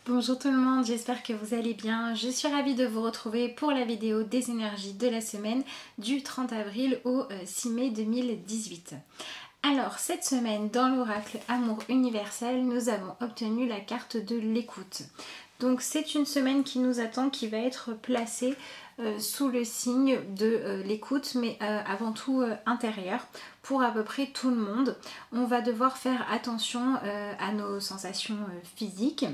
Bonjour tout le monde, j'espère que vous allez bien. Je suis ravie de vous retrouver pour la vidéo des énergies de la semaine du 30 avril au 6 mai 2018. Alors cette semaine dans l'oracle Amour universel, nous avons obtenu la carte de l'écoute. Donc c'est une semaine qui nous attend, qui va être placée sous le signe de l'écoute, mais avant tout intérieure, pour à peu près tout le monde. On va devoir faire attention à nos sensations physiques,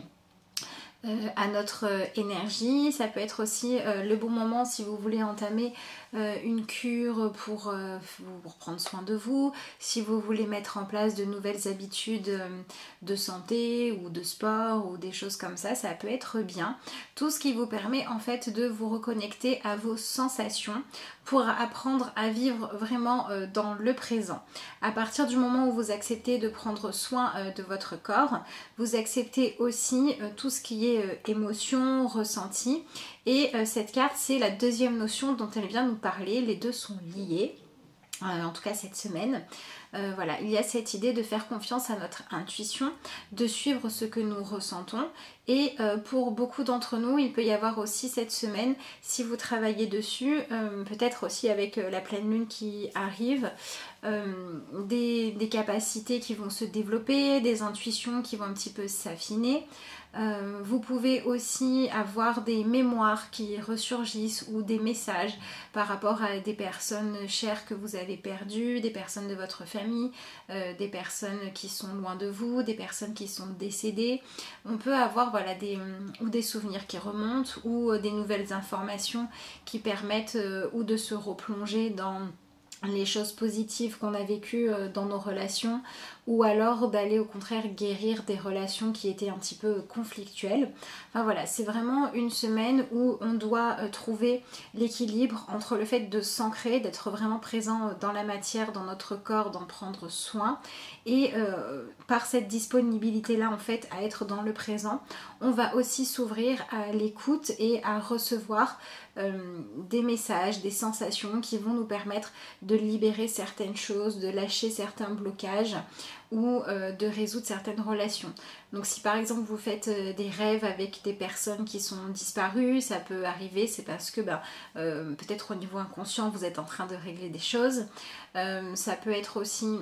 à notre énergie. Ça peut être aussi le bon moment si vous voulez entamer une cure pour prendre soin de vous, si vous voulez mettre en place de nouvelles habitudes de santé ou de sport ou des choses comme ça, ça peut être bien. Tout ce qui vous permet en fait de vous reconnecter à vos sensations pour apprendre à vivre vraiment dans le présent. À partir du moment où vous acceptez de prendre soin de votre corps, vous acceptez aussi tout ce qui est émotion, ressenti. Et cette carte, c'est la deuxième notion dont elle vient nous parler. Les deux sont liés, en tout cas cette semaine. Voilà, il y a cette idée de faire confiance à notre intuition, de suivre ce que nous ressentons. Et pour beaucoup d'entre nous, il peut y avoir aussi cette semaine, si vous travaillez dessus, peut-être aussi avec la pleine lune qui arrive, des capacités qui vont se développer, des intuitions qui vont un petit peu s'affiner. Vous pouvez aussi avoir des mémoires qui ressurgissent ou des messages par rapport à des personnes chères que vous avez perdues, des personnes de votre famille, des personnes qui sont loin de vous, des personnes qui sont décédées. On peut avoir voilà, des souvenirs qui remontent ou des nouvelles informations qui permettent ou de se replonger dans les choses positives qu'on a vécues dans nos relations, ou alors d'aller au contraire guérir des relations qui étaient un petit peu conflictuelles. Enfin voilà, c'est vraiment une semaine où on doit trouver l'équilibre entre le fait de s'ancrer, d'être vraiment présent dans la matière, dans notre corps, d'en prendre soin, et par cette disponibilité là en fait à être dans le présent, on va aussi s'ouvrir à l'écoute et à recevoir des messages, des sensations qui vont nous permettre de libérer certaines choses, de lâcher certains blocages ou de résoudre certaines relations. Donc si par exemple vous faites des rêves avec des personnes qui sont disparues, ça peut arriver, c'est parce que peut-être au niveau inconscient vous êtes en train de régler des choses. Ça peut être aussi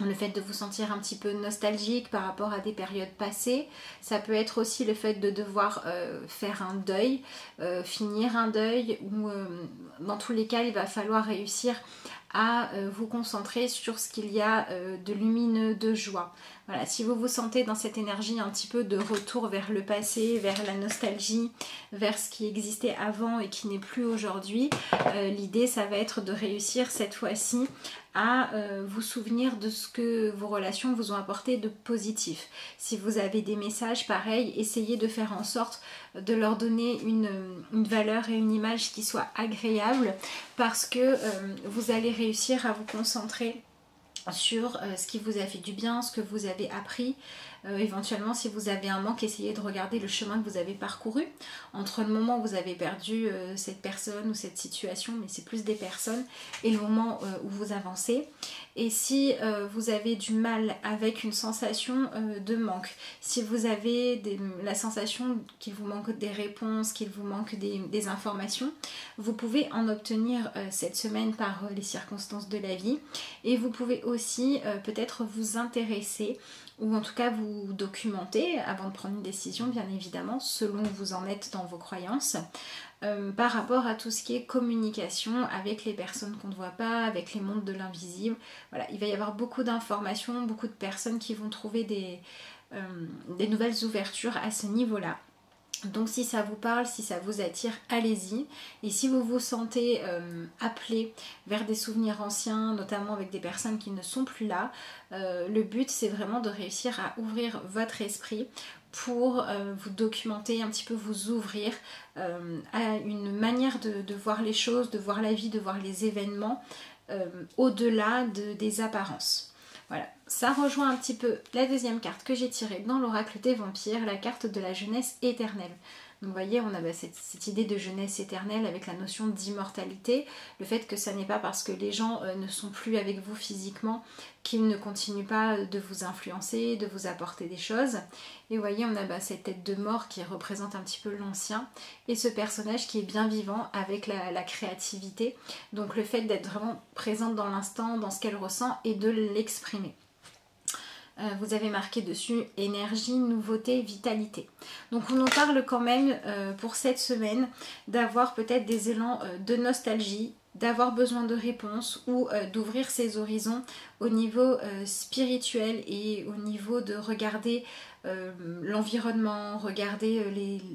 le fait de vous sentir un petit peu nostalgique par rapport à des périodes passées. Ça peut être aussi le fait de devoir faire un deuil, finir un deuil, ou dans tous les cas il va falloir réussir à vous concentrer sur ce qu'il y a de lumineux, de joie. Voilà, si vous vous sentez dans cette énergie un petit peu de retour vers le passé, vers la nostalgie, vers ce qui existait avant et qui n'est plus aujourd'hui, l'idée ça va être de réussir cette fois-ci à vous souvenir de ce que vos relations vous ont apporté de positif. Si vous avez des messages pareils, essayez de faire en sorte de leur donner une valeur et une image qui soit agréable, parce que vous allez réussir à vous concentrer sur ce qui vous a fait du bien, ce que vous avez appris. Éventuellement si vous avez un manque, essayez de regarder le chemin que vous avez parcouru entre le moment où vous avez perdu cette personne ou cette situation, mais c'est plus des personnes, et le moment où vous avancez. Et si vous avez du mal avec une sensation de manque, si vous avez la sensation qu'il vous manque des réponses, qu'il vous manque des informations, vous pouvez en obtenir cette semaine par les circonstances de la vie. Et vous pouvez aussi peut-être vous intéresser, ou en tout cas vous documenter avant de prendre une décision, bien évidemment, selon où vous en êtes dans vos croyances, par rapport à tout ce qui est communication avec les personnes qu'on ne voit pas, avec les mondes de l'invisible. Voilà, il va y avoir beaucoup d'informations, beaucoup de personnes qui vont trouver des nouvelles ouvertures à ce niveau-là. Donc si ça vous parle, si ça vous attire, allez-y. Et si vous vous sentez appelé vers des souvenirs anciens, notamment avec des personnes qui ne sont plus là, le but c'est vraiment de réussir à ouvrir votre esprit pour vous documenter, un petit peu vous ouvrir à une manière de voir les choses, de voir la vie, de voir les événements au-delà des apparences. Voilà, ça rejoint un petit peu la deuxième carte que j'ai tirée dans l'oracle des vampires, la carte de la jeunesse éternelle. Donc vous voyez, on a cette idée de jeunesse éternelle avec la notion d'immortalité, le fait que ça n'est pas parce que les gens ne sont plus avec vous physiquement qu'ils ne continuent pas de vous influencer, de vous apporter des choses. Et vous voyez, on a cette tête de mort qui représente un petit peu l'ancien et ce personnage qui est bien vivant avec la créativité. Donc le fait d'être vraiment présente dans l'instant, dans ce qu'elle ressent et de l'exprimer. Vous avez marqué dessus énergie, nouveauté, vitalité. Donc on nous parle quand même pour cette semaine d'avoir peut-être des élans de nostalgie, d'avoir besoin de réponses ou d'ouvrir ses horizons au niveau spirituel et au niveau de regarder l'environnement, regarder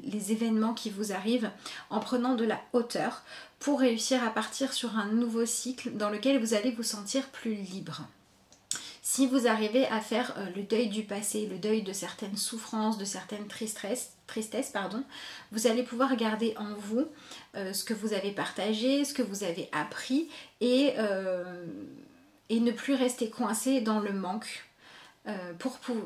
les événements qui vous arrivent en prenant de la hauteur pour réussir à partir sur un nouveau cycle dans lequel vous allez vous sentir plus libre. Si vous arrivez à faire le deuil du passé, le deuil de certaines souffrances, de certaines tristesses, vous allez pouvoir garder en vous ce que vous avez partagé, ce que vous avez appris et ne plus rester coincé dans le manque.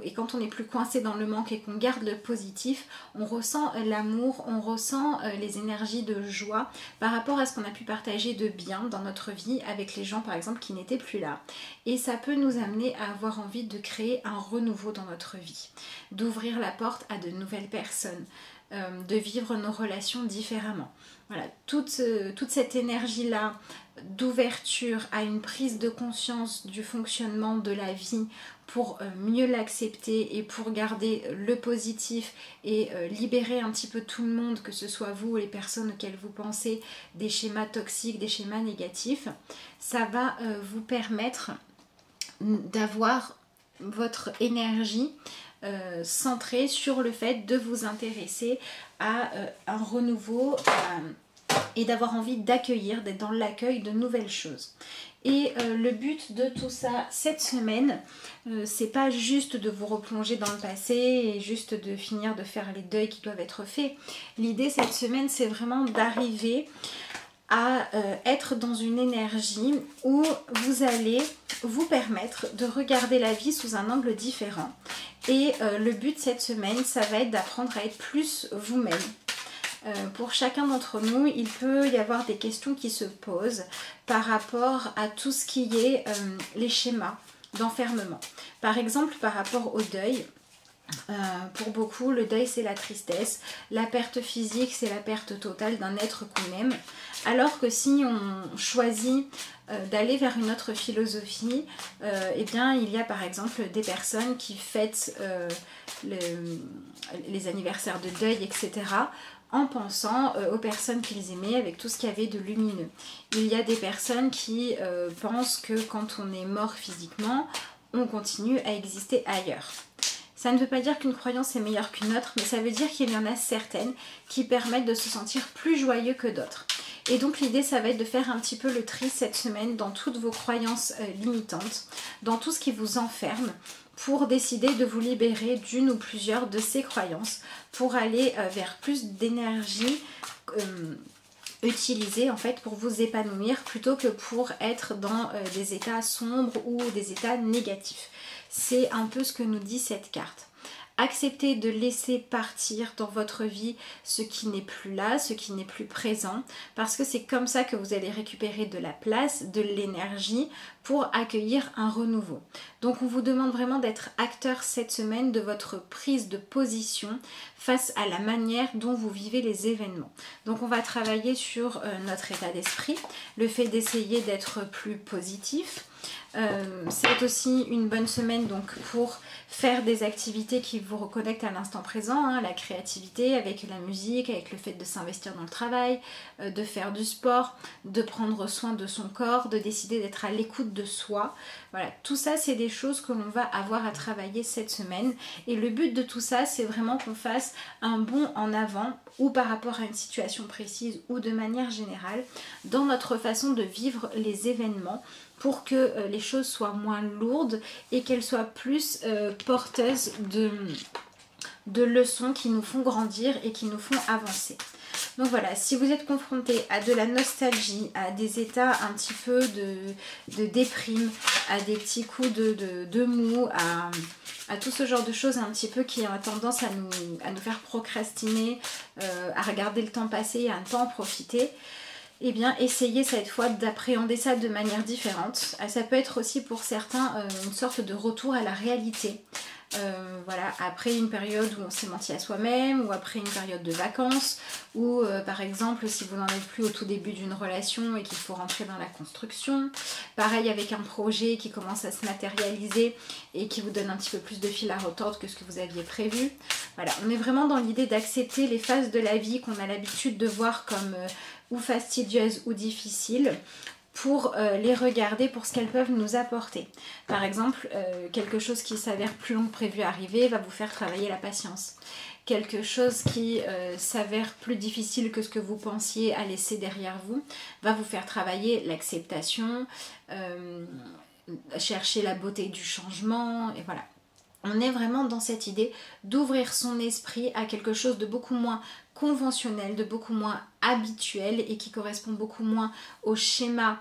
Et quand on n'est plus coincé dans le manque et qu'on garde le positif, on ressent l'amour, on ressent les énergies de joie par rapport à ce qu'on a pu partager de bien dans notre vie avec les gens par exemple qui n'étaient plus là. Et ça peut nous amener à avoir envie de créer un renouveau dans notre vie, d'ouvrir la porte à de nouvelles personnes, de vivre nos relations différemment. Voilà, toute cette énergie-là d'ouverture à une prise de conscience du fonctionnement de la vie pour mieux l'accepter et pour garder le positif et libérer un petit peu tout le monde, que ce soit vous ou les personnes auxquelles vous pensez, des schémas toxiques, des schémas négatifs, ça va vous permettre d'avoir votre énergie centrée sur le fait de vous intéresser à un renouveau et d'avoir envie d'accueillir, d'être dans l'accueil de nouvelles choses. Et le but de tout ça cette semaine, c'est pas juste de vous replonger dans le passé et juste de finir de faire les deuils qui doivent être faits. L'idée cette semaine, c'est vraiment d'arriver à être dans une énergie où vous allez vous permettre de regarder la vie sous un angle différent. Et le but cette semaine, ça va être d'apprendre à être plus vous-même. Pour chacun d'entre nous, il peut y avoir des questions qui se posent par rapport à tout ce qui est les schémas d'enfermement. Par exemple, par rapport au deuil, pour beaucoup, le deuil c'est la tristesse, la perte physique c'est la perte totale d'un être qu'on aime, alors que si on choisit d'aller vers une autre philosophie, eh bien il y a par exemple des personnes qui fêtent les anniversaires de deuil, etc., en pensant aux personnes qu'ils aimaient avec tout ce qu'il y avait de lumineux. Il y a des personnes qui pensent que quand on est mort physiquement, on continue à exister ailleurs. Ça ne veut pas dire qu'une croyance est meilleure qu'une autre, mais ça veut dire qu'il y en a certaines qui permettent de se sentir plus joyeux que d'autres. Et donc l'idée, ça va être de faire un petit peu le tri cette semaine dans toutes vos croyances limitantes, dans tout ce qui vous enferme, pour décider de vous libérer d'une ou plusieurs de ces croyances, pour aller vers plus d'énergie utilisée en fait pour vous épanouir, plutôt que pour être dans des états sombres ou des états négatifs. C'est un peu ce que nous dit cette carte. Acceptez de laisser partir dans votre vie ce qui n'est plus là, ce qui n'est plus présent, parce que c'est comme ça que vous allez récupérer de la place, de l'énergie pour accueillir un renouveau. Donc on vous demande vraiment d'être acteur cette semaine de votre prise de position face à la manière dont vous vivez les événements. Donc on va travailler sur notre état d'esprit, le fait d'essayer d'être plus positif. C'est aussi une bonne semaine donc pour faire des activités qui vous reconnectent à l'instant présent, hein, la créativité avec la musique, avec le fait de s'investir dans le travail, de faire du sport, de prendre soin de son corps, de décider d'être à l'écoute de soi. Voilà, tout ça c'est des choses que l'on va avoir à travailler cette semaine, et le but de tout ça c'est vraiment qu'on fasse un bond en avant, ou par rapport à une situation précise ou de manière générale, dans notre façon de vivre les événements, pour que les choses soient moins lourdes et qu'elles soient plus porteuses de leçons qui nous font grandir et qui nous font avancer. Donc voilà, si vous êtes confronté à de la nostalgie, à des états un petit peu de déprime, à des petits coups de mou, à tout ce genre de choses un petit peu qui ont tendance à nous faire procrastiner, à regarder le temps passer et à ne pas en profiter, eh bien essayez cette fois d'appréhender ça de manière différente. Ça peut être aussi pour certains une sorte de retour à la réalité. Voilà, après une période où on s'est menti à soi-même, ou après une période de vacances, ou par exemple si vous n'en êtes plus au tout début d'une relation et qu'il faut rentrer dans la construction, pareil avec un projet qui commence à se matérialiser et qui vous donne un petit peu plus de fil à retordre que ce que vous aviez prévu. Voilà, on est vraiment dans l'idée d'accepter les phases de la vie qu'on a l'habitude de voir comme ou fastidieuses ou difficiles, pour les regarder pour ce qu'elles peuvent nous apporter. Par exemple, quelque chose qui s'avère plus long que prévu à arriver va vous faire travailler la patience. Quelque chose qui s'avère plus difficile que ce que vous pensiez à laisser derrière vous va vous faire travailler l'acceptation, chercher la beauté du changement, et voilà. On est vraiment dans cette idée d'ouvrir son esprit à quelque chose de beaucoup moins conventionnel, de beaucoup moins habituel et qui correspond beaucoup moins au schéma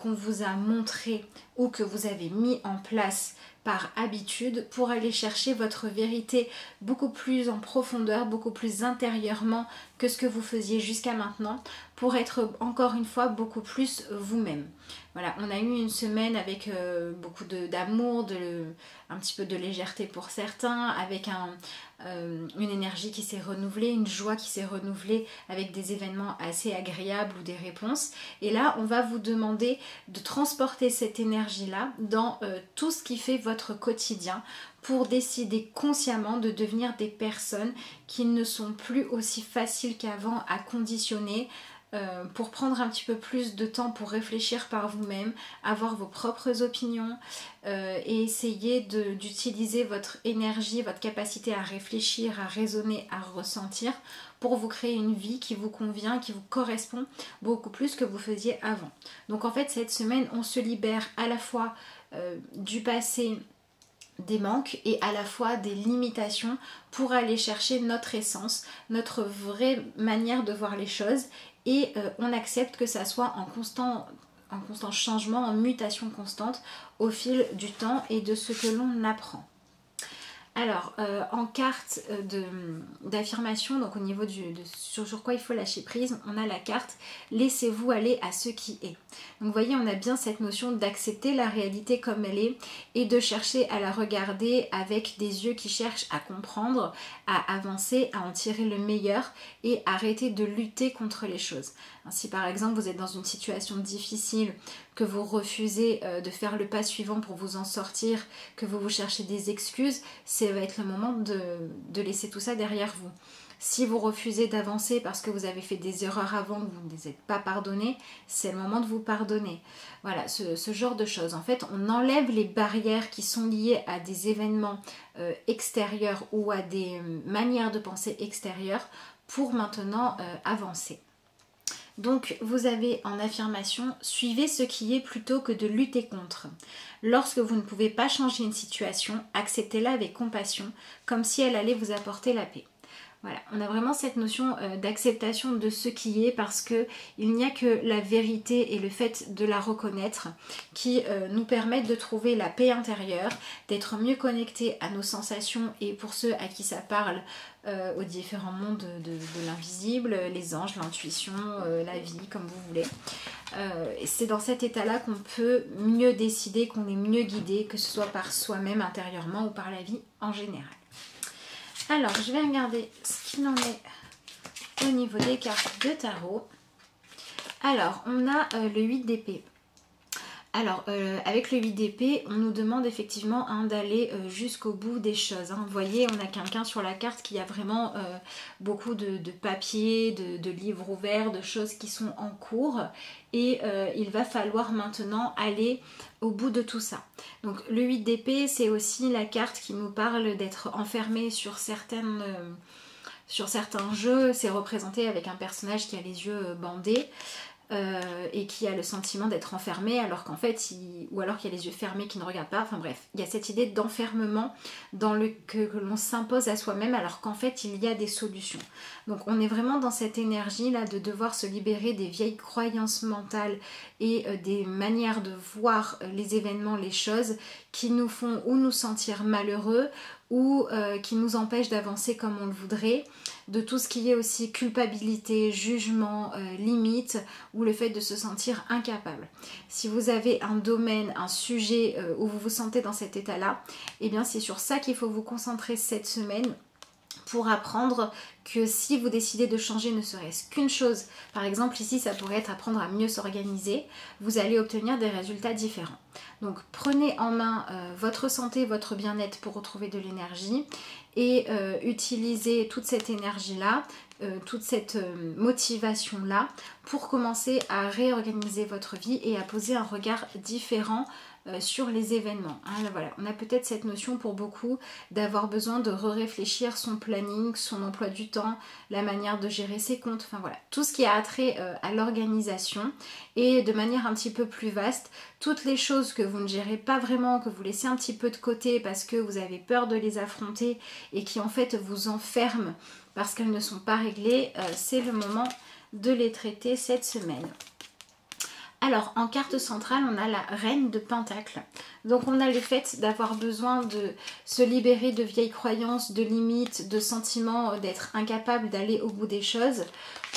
qu'on vous a montré ou que vous avez mis en place par habitude, pour aller chercher votre vérité beaucoup plus en profondeur, beaucoup plus intérieurement que ce que vous faisiez jusqu'à maintenant, pour être encore une fois beaucoup plus vous-même. Voilà, on a eu une semaine avec beaucoup d'amour, un petit peu de légèreté pour certains, avec une énergie qui s'est renouvelée, une joie qui s'est renouvelée avec des événements assez agréables ou des réponses. Et là, on va vous demander de transporter cette énergie-là dans tout ce qui fait votre quotidien, pour décider consciemment de devenir des personnes qui ne sont plus aussi faciles qu'avant à conditionner, pour prendre un petit peu plus de temps pour réfléchir par vous-même, avoir vos propres opinions et essayer d'utiliser votre énergie, votre capacité à réfléchir, à raisonner, à ressentir pour vous créer une vie qui vous convient, qui vous correspond beaucoup plus que vous faisiez avant. Donc en fait cette semaine on se libère à la fois du passé, des manques et à la fois des limitations pour aller chercher notre essence, notre vraie manière de voir les choses, et on accepte que ça soit en constant changement, en mutation constante au fil du temps et de ce que l'on apprend. Alors, en carte d'affirmation, donc au niveau sur quoi il faut lâcher prise, on a la carte « Laissez-vous aller à ce qui est ». Donc vous voyez, on a bien cette notion d'accepter la réalité comme elle est et de chercher à la regarder avec des yeux qui cherchent à comprendre, à avancer, à en tirer le meilleur et arrêter de lutter contre les choses. Si par exemple vous êtes dans une situation difficile, que vous refusez de faire le pas suivant pour vous en sortir, que vous cherchez des excuses, ça va être le moment de laisser tout ça derrière vous. Si vous refusez d'avancer parce que vous avez fait des erreurs avant, que vous ne les êtes pas pardonnées, c'est le moment de vous pardonner. Voilà, ce genre de choses. En fait, on enlève les barrières qui sont liées à des événements extérieurs ou à des manières de penser extérieures pour maintenant avancer. Donc vous avez en affirmation « Suivez ce qui est plutôt que de lutter contre ». Lorsque vous ne pouvez pas changer une situation, acceptez-la avec compassion, comme si elle allait vous apporter la paix. Voilà, on a vraiment cette notion d'acceptation de ce qui est, parce que il n'y a que la vérité et le fait de la reconnaître qui nous permettent de trouver la paix intérieure, d'être mieux connectés à nos sensations et pour ceux à qui ça parle, aux différents mondes de l'invisible, les anges, l'intuition, la vie, comme vous voulez. C'est dans cet état-là qu'on peut mieux décider, qu'on est mieux guidé, que ce soit par soi-même intérieurement ou par la vie en général. Alors, je vais regarder ce qu'il en est au niveau des cartes de tarot. Alors, on a le 8 d'épée. Alors, avec le 8 d'épée, on nous demande effectivement d'aller jusqu'au bout des choses. Vous voyez, on a quelqu'un sur la carte qui a vraiment beaucoup de papiers, de livres ouverts, de choses qui sont en cours. Et il va falloir maintenant aller au bout de tout ça. Donc, le 8 d'épée, c'est aussi la carte qui nous parle d'être enfermé sur certains jeux. C'est représenté avec un personnage qui a les yeux bandés. et qui a le sentiment d'être enfermé alors qu'en fait, ou alors qu'il a les yeux fermés, qui ne regarde pas. Enfin bref, il y a cette idée d'enfermement que l'on s'impose à soi-même alors qu'en fait, il y a des solutions. Donc on est vraiment dans cette énergie là de devoir se libérer des vieilles croyances mentales et des manières de voir les événements, les choses qui nous font ou nous sentir malheureux ou qui nous empêchent d'avancer comme on le voudrait, de tout ce qui est aussi culpabilité, jugement, limite ou le fait de se sentir incapable. Si vous avez un domaine, un sujet où vous vous sentez dans cet état-là, eh bien c'est sur ça qu'il faut vous concentrer cette semaine pour apprendre que si vous décidez de changer ne serait-ce qu'une chose, par exemple ici ça pourrait être apprendre à mieux s'organiser, vous allez obtenir des résultats différents. Donc prenez en main votre santé, votre bien-être pour retrouver de l'énergie et utilisez toute cette énergie-là, toute cette motivation-là pour commencer à réorganiser votre vie et à poser un regard différent sur les événements. Hein, voilà. On a peut-être cette notion pour beaucoup d'avoir besoin de réfléchir son planning, son emploi du temps, la manière de gérer ses comptes, enfin voilà, tout ce qui a trait à l'organisation et de manière un petit peu plus vaste, toutes les choses que vous ne gérez pas vraiment, que vous laissez un petit peu de côté parce que vous avez peur de les affronter et qui en fait vous enferment parce qu'elles ne sont pas réglées, c'est le moment de les traiter cette semaine. Alors, en carte centrale, on a la Reine de Pentacles. Donc, on a le fait d'avoir besoin de se libérer de vieilles croyances, de limites, de sentiments d'être incapable d'aller au bout des choses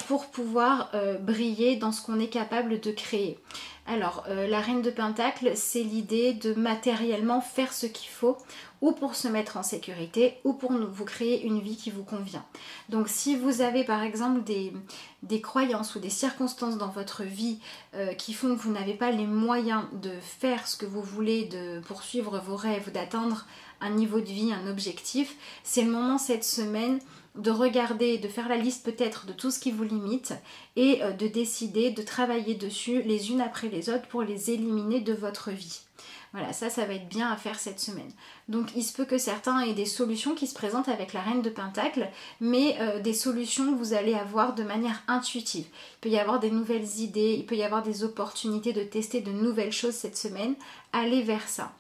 pour pouvoir briller dans ce qu'on est capable de créer. Alors, la Reine de Pentacles, c'est l'idée de matériellement faire ce qu'il faut ou pour se mettre en sécurité ou pour vous créer une vie qui vous convient. Donc si vous avez par exemple des croyances ou des circonstances dans votre vie qui font que vous n'avez pas les moyens de faire ce que vous voulez, de poursuivre vos rêves, d'atteindre un niveau de vie, un objectif, c'est le moment cette semaine de regarder, de faire la liste peut-être de tout ce qui vous limite et de décider de travailler dessus les unes après les autres pour les éliminer de votre vie. Voilà, ça va être bien à faire cette semaine. Donc il se peut que certains aient des solutions qui se présentent avec la Reine de Pentacles, mais des solutions que vous allez avoir de manière intuitive. Il peut y avoir des nouvelles idées, il peut y avoir des opportunités de tester de nouvelles choses cette semaine. Allez vers ça.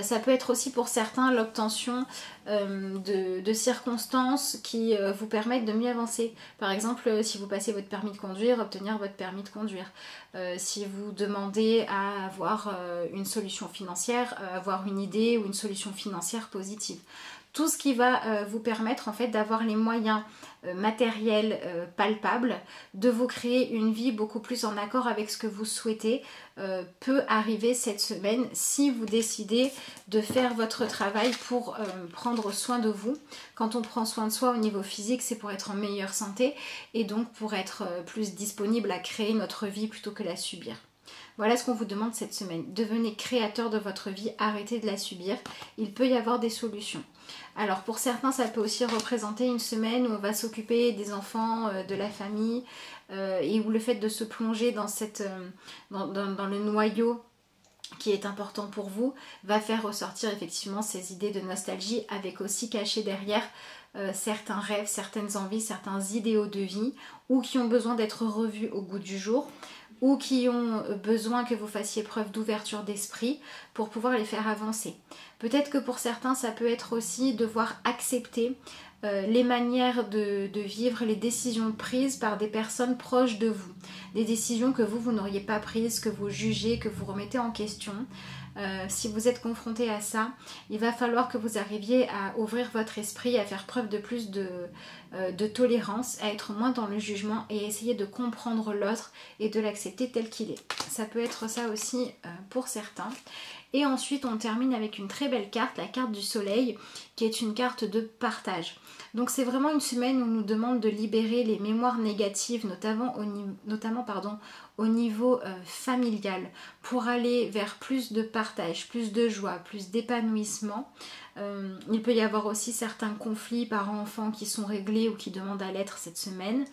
Ça peut être aussi pour certains l'obtention de circonstances qui vous permettent de mieux avancer. Par exemple, si vous passez votre permis de conduire, obtenir votre permis de conduire. Si vous demandez à avoir une solution financière, avoir une idée ou une solution financière positive. Tout ce qui va vous permettre en fait d'avoir les moyens matériels palpables de vous créer une vie beaucoup plus en accord avec ce que vous souhaitez peut arriver cette semaine si vous décidez de faire votre travail pour prendre soin de vous. Quand on prend soin de soi au niveau physique, c'est pour être en meilleure santé et donc pour être plus disponible à créer notre vie plutôt que la subir. Voilà ce qu'on vous demande cette semaine. Devenez créateur de votre vie, arrêtez de la subir. Il peut y avoir des solutions. Alors pour certains, ça peut aussi représenter une semaine où on va s'occuper des enfants, de la famille, et où le fait de se plonger dans le noyau qui est important pour vous, va faire ressortir effectivement ces idées de nostalgie avec aussi caché derrière certains rêves, certaines envies, certains idéaux de vie ou qui ont besoin d'être revus au goût du jour ou qui ont besoin que vous fassiez preuve d'ouverture d'esprit pour pouvoir les faire avancer. Peut-être que pour certains, ça peut être aussi devoir accepter les manières de vivre, les décisions prises par des personnes proches de vous. Des décisions que vous n'auriez pas prises, que vous jugez, que vous remettez en question. Si vous êtes confronté à ça, il va falloir que vous arriviez à ouvrir votre esprit, à faire preuve de plus de tolérance, à être moins dans le jugement et essayer de comprendre l'autre et de l'accepter tel qu'il est. Ça peut être ça aussi pour certains. Et ensuite, on termine avec une très belle carte, la carte du soleil, qui est une carte de partage. Donc c'est vraiment une semaine où on nous demande de libérer les mémoires négatives, notamment au niveau familial, pour aller vers plus de partage, plus de joie, plus d'épanouissement. Il peut y avoir aussi certains conflits parents-enfants qui sont réglés ou qui demandent à l'être cette semaine.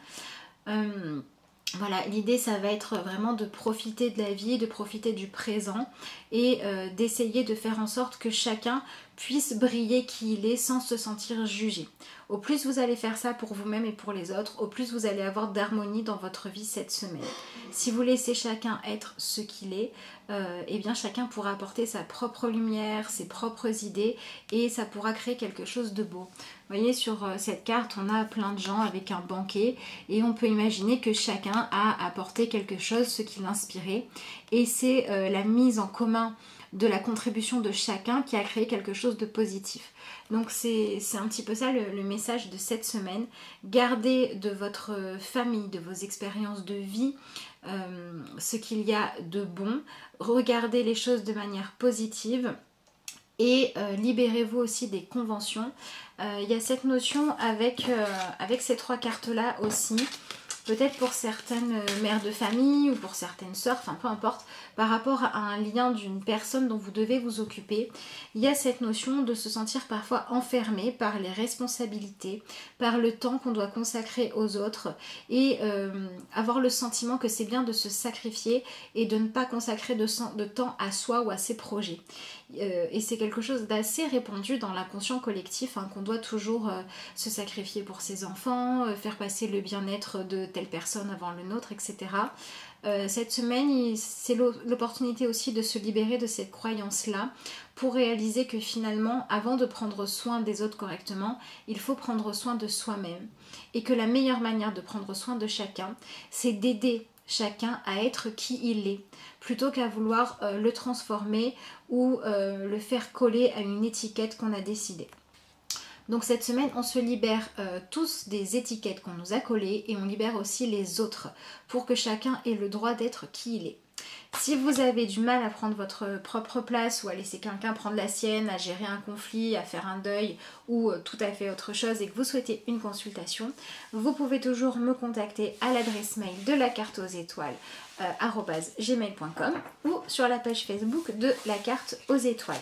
Voilà, l'idée ça va être vraiment de profiter de la vie, de profiter du présent et d'essayer de faire en sorte que chacun puisse briller qui il est sans se sentir jugé. Au plus vous allez faire ça pour vous-même et pour les autres, au plus vous allez avoir d'harmonie dans votre vie cette semaine. Si vous laissez chacun être ce qu'il est, eh bien chacun pourra apporter sa propre lumière, ses propres idées et ça pourra créer quelque chose de beau. Vous voyez, sur cette carte, on a plein de gens avec un banquet et on peut imaginer que chacun a apporté quelque chose, ce qui l'inspirait. Et c'est la mise en commun de la contribution de chacun qui a créé quelque chose de positif. Donc c'est un petit peu ça le message de cette semaine. Gardez de votre famille, de vos expériences de vie, ce qu'il y a de bon. Regardez les choses de manière positive. Et libérez-vous aussi des conventions. Il y a cette notion avec ces trois cartes-là aussi. Peut-être pour certaines mères de famille ou pour certaines sœurs, enfin peu importe, par rapport à un lien d'une personne dont vous devez vous occuper, il y a cette notion de se sentir parfois enfermé par les responsabilités, par le temps qu'on doit consacrer aux autres et avoir le sentiment que c'est bien de se sacrifier et de ne pas consacrer de temps à soi ou à ses projets. Et c'est quelque chose d'assez répandu dans l'inconscient collectif, hein, qu'on doit toujours se sacrifier pour ses enfants, faire passer le bien-être de telle personne avant le nôtre, etc. Cette semaine, c'est l'opportunité aussi de se libérer de cette croyance-là pour réaliser que finalement, avant de prendre soin des autres correctement, il faut prendre soin de soi-même. Et que la meilleure manière de prendre soin de chacun, c'est d'aider chacun à être qui il est, plutôt qu'à vouloir le transformer ou le faire coller à une étiquette qu'on a décidée. Donc cette semaine, on se libère tous des étiquettes qu'on nous a collées et on libère aussi les autres pour que chacun ait le droit d'être qui il est. Si vous avez du mal à prendre votre propre place ou à laisser quelqu'un prendre la sienne, à gérer un conflit, à faire un deuil ou tout à fait autre chose et que vous souhaitez une consultation, vous pouvez toujours me contacter à l'adresse mail de la carte aux étoiles @gmail.com ou sur la page Facebook de la carte aux étoiles.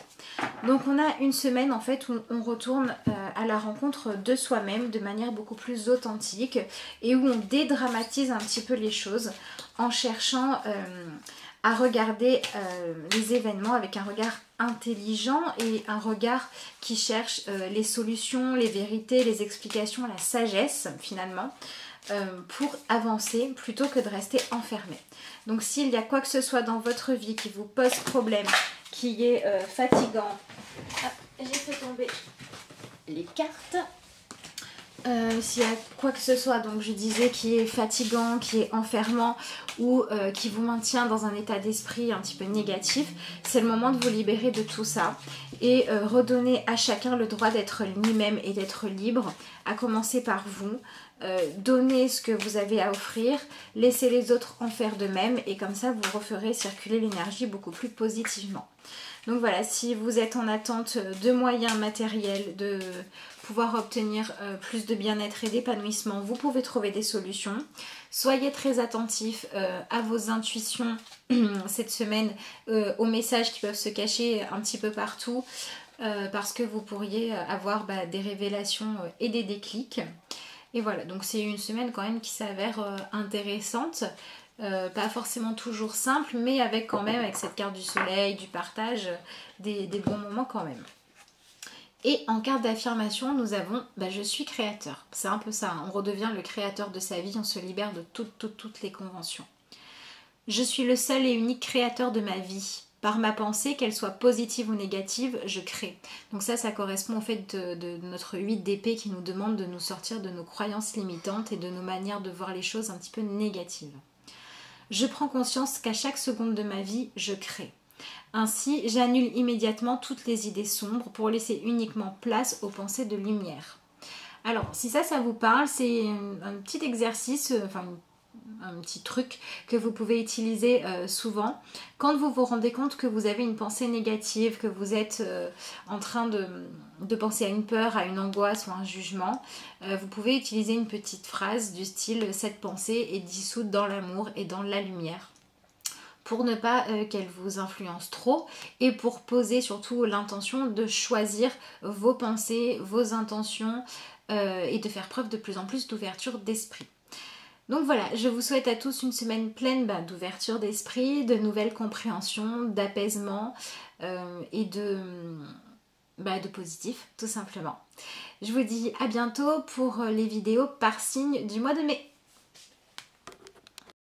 Donc on a une semaine en fait où on retourne à la rencontre de soi-même de manière beaucoup plus authentique et où on dédramatise un petit peu les choses en cherchant à regarder les événements avec un regard intelligent et un regard qui cherche les solutions, les vérités, les explications, la sagesse finalement pour avancer plutôt que de rester enfermé. Donc s'il y a quoi que ce soit dans votre vie qui vous pose problème, qui est fatigant, j'ai fait tomber les cartes. S'il y a quoi que ce soit, donc je disais, qui est fatigant, qui est enfermant ou qui vous maintient dans un état d'esprit un petit peu négatif, c'est le moment de vous libérer de tout ça et redonner à chacun le droit d'être lui-même et d'être libre, à commencer par vous. Donnez ce que vous avez à offrir, laissez les autres en faire de même et comme ça vous referez circuler l'énergie beaucoup plus positivement. Donc voilà, si vous êtes en attente de moyens matériels, de pouvoir obtenir plus de bien-être et d'épanouissement, vous pouvez trouver des solutions. Soyez très attentifs à vos intuitions cette semaine, aux messages qui peuvent se cacher un petit peu partout parce que vous pourriez avoir des révélations et des déclics. Et voilà, donc c'est une semaine quand même qui s'avère intéressante. Pas forcément toujours simple, mais avec quand même, avec cette carte du soleil, du partage, des bons moments quand même. Et en carte d'affirmation, nous avons je suis créateur. C'est un peu ça, hein. On redevient le créateur de sa vie, on se libère de toutes les conventions. Je suis le seul et unique créateur de ma vie. Par ma pensée, qu'elle soit positive ou négative, je crée. Donc ça correspond au fait de notre 8 d'épée qui nous demande de nous sortir de nos croyances limitantes et de nos manières de voir les choses un petit peu négatives. Je prends conscience qu'à chaque seconde de ma vie, je crée. Ainsi, j'annule immédiatement toutes les idées sombres pour laisser uniquement place aux pensées de lumière. Alors, si ça vous parle, c'est un petit exercice, un petit truc que vous pouvez utiliser souvent. Quand vous vous rendez compte que vous avez une pensée négative, que vous êtes en train de penser à une peur, à une angoisse ou à un jugement, vous pouvez utiliser une petite phrase du style « Cette pensée est dissoute dans l'amour et dans la lumière » pour ne pas qu'elle vous influence trop et pour poser surtout l'intention de choisir vos pensées, vos intentions et de faire preuve de plus en plus d'ouverture d'esprit. Donc voilà, je vous souhaite à tous une semaine pleine d'ouverture d'esprit, de nouvelles compréhensions, d'apaisement et de positif, tout simplement. Je vous dis à bientôt pour les vidéos par signe du mois de mai.